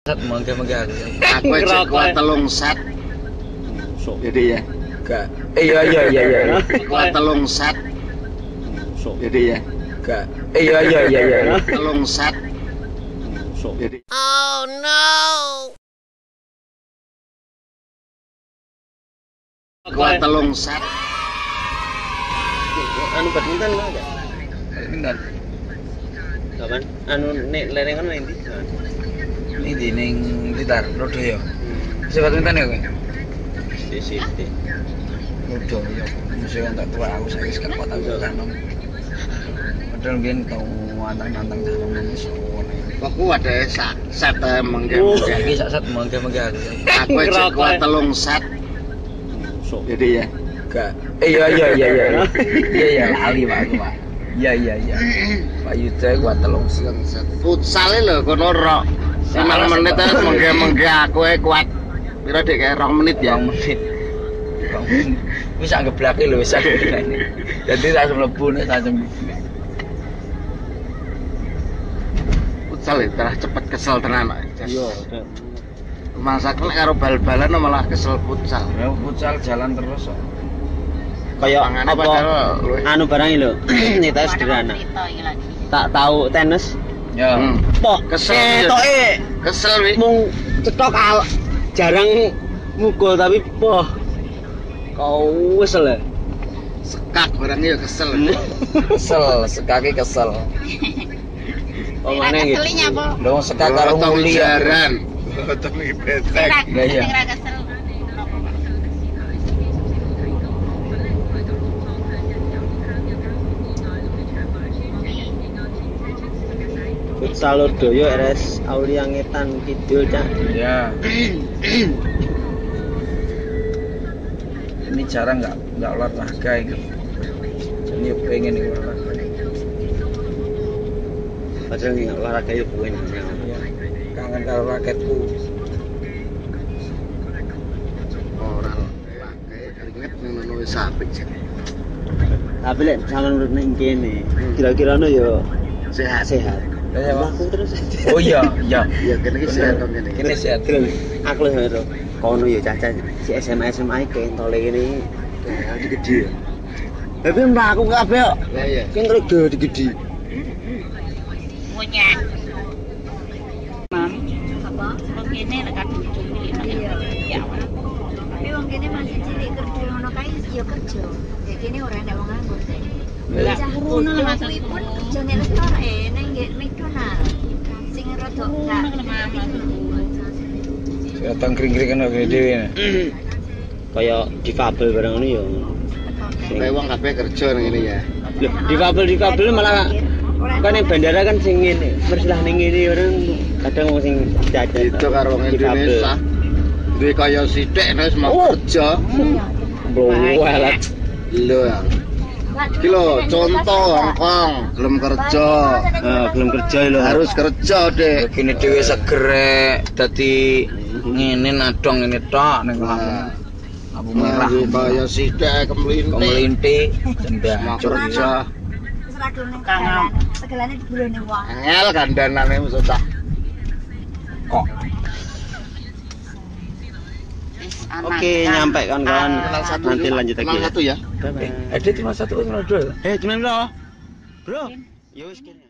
Set mangke-mangke aku. Aku cek kuat telung set. Jadi ya. Gak. Iya. Kuat telung set. Jadi ya. Gak. Iya. Telung set. Jadi. Oh no. Kuat telung set. Anu badminton mah enggak? Badminton. Kapan? Anu nek lerengan main di. Ini di ning Blitar, Rodo ya. Bisa badminton ya kowe? Sisi. Rodo ya. Mesti kan tak tua aku saiki gak kuat aku kan. Padahal mungkin tau antang-antang jalan iso. Kok kuat deh set mangke. Iki sak set mangke-mangke aku. Aku cek kuat telung set. Jadi ya. Gak. Iya. Iya lali Pak aku, Pak. Iya. Pak Yuda kuat telung set. Futsal lho kono rok. 5 menit mangke aku kuat. Pira dek 2 menit ya. 2 menit. Wis sak geblake lho wis sak. Dadi langsung mlebu nek langsung. Futsal terah cepet kesel tenan. Iya. Masak nek karo bal-balan malah kesel futsal. Ya futsal jalan terus kok. Kayak apa? Anu barang lho. Nita sederhana. Tak tahu tenis. Ya. Pok Kesel. Kesel wi. Mung cetok jarang mukul tapi poh. Kau wesel ya? Sekak barangnya ya kesel. Sekaki kesel. Oh mana gitu? Dong sekak karo nguli jaran. Potong betek. Lah iya. Futsal Lurdoyo RS Aulia Ngetan Kidul Cak. Ya. Ini jarang nggak olahraga ini. Jadi pengen nih olahraga. Padahal nih olahraga ya bukan. Kangen karo raketku. Orang keringet ngono wis apik sih. Tapi lek misalkan urut ning kene, kira-kira no yo sehat. Ya, Aku terus. Oh iya. Ya kene iki sehat to kene. Kene sehat. Aku lho ngono. Kono yo caca si SMA iki kentole kene gede. Tapi mbak aku kabeh kok. Lah iya. Kentole gede. Punya. Apa? Wong kene lek kadung cilik. Ya. Tapi wong kene masih cilik kerja ngono kae ya kerja. Ya kene ora ada wong nganggur. Lah kuwi lho Mas. Kuwi pun kerjane restoran nang McDonald. Sing rada gak. Datang kring-kringan kok dhewe. Kayak difabel barang ngono yo. Kayak wong kabeh kerja nang ngene ya. Lho, difabel malah kan yang bandara kan sing ngene, mersilah ning ngene orang kadang wong sing jajan. Itu karo wong Indonesia. Duwe kaya sithik wis mau kerja. Welet. Lho. Iki lho contoh Hongkong, belum kerja. Belum kerja lho. Harus kerja, Dek. Kene dhewe seger dadi ngene nadong ngene tok ning lampu merah. Kaya sithik kemlintik. Kemelinti cendak Mau kerja. Kangen. Segelane dibulone wong. Angel kandanane susah. Kok Oke, nyampe kawan-kawan. Nanti lanjut lagi. Kenal satu ya. Bye bye. ada cuma 1 cuma 2. Cuman bro. Bro. Ya wis kene.